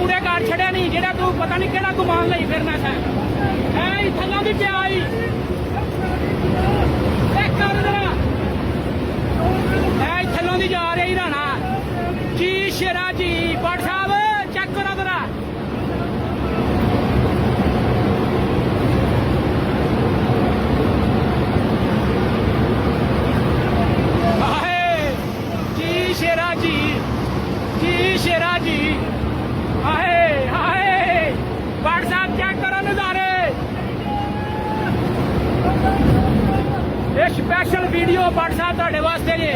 ਪੂਰੇ ਕਰ ਛੜਿਆ ਨਹੀਂ ਜਿਹੜਾ ਤੂੰ ਪਤਾ ਨਹੀਂ ਕਿਹੜਾ ਗੁਮਾਨ ਲਈ ਫਿਰਨਾ ਹੈ ਐ ਥੱਲਾਂ ਦੀ ਪਿਆ ਆਈ ਚੈੱਕ ਕਰ ਜਰਾ ਐ ਥੱਲੋਂ ਦੀ ਜਾ ਰਹੀ ਰਾਣਾ ਜੀ ਸ਼ੇਰਾ ਜੀ ਭੱਟ ਸਾਹਿਬ ਚੈੱਕ ਕਰੋ ਜਰਾ शेरा जी हाय हाय भट्ट साहब चेक करो नजारे ये स्पैशल वीडियो भट्ट साहब तुहाडे वास्ते जे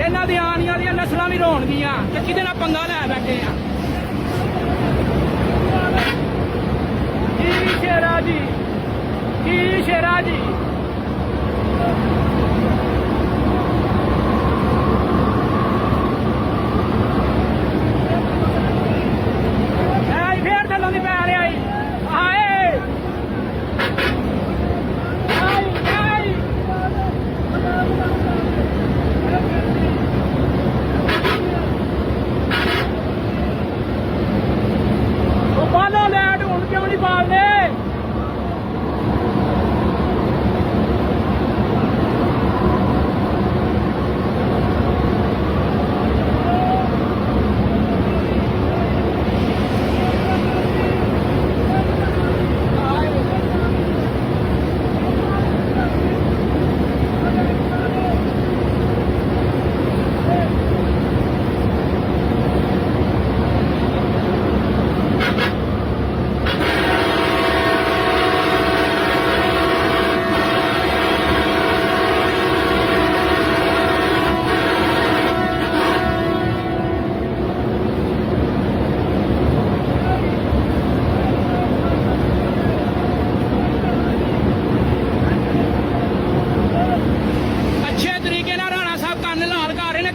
इन्हां दी आने वाली नस्लां भी रोणगियां ते किहदे नाल पंगा लै बैठे आ जी शेरा जी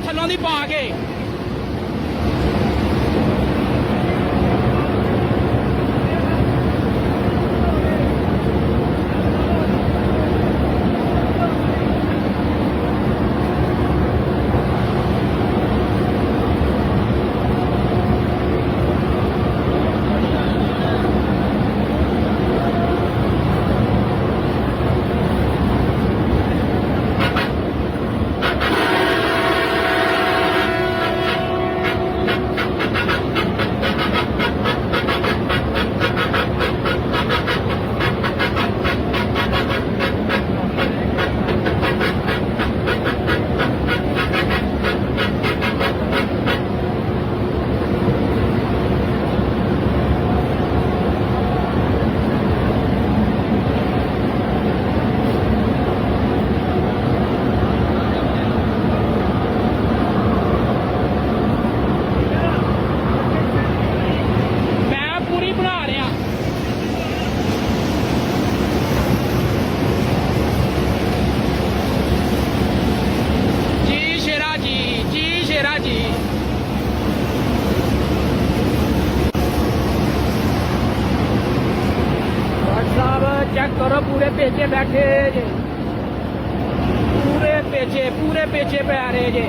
ਥੱਲੋਂ ਦੀ ਪਾ ਕੇ चेक करो पूरे पेचे बैठे जे पूरे पेचे पै रहे जे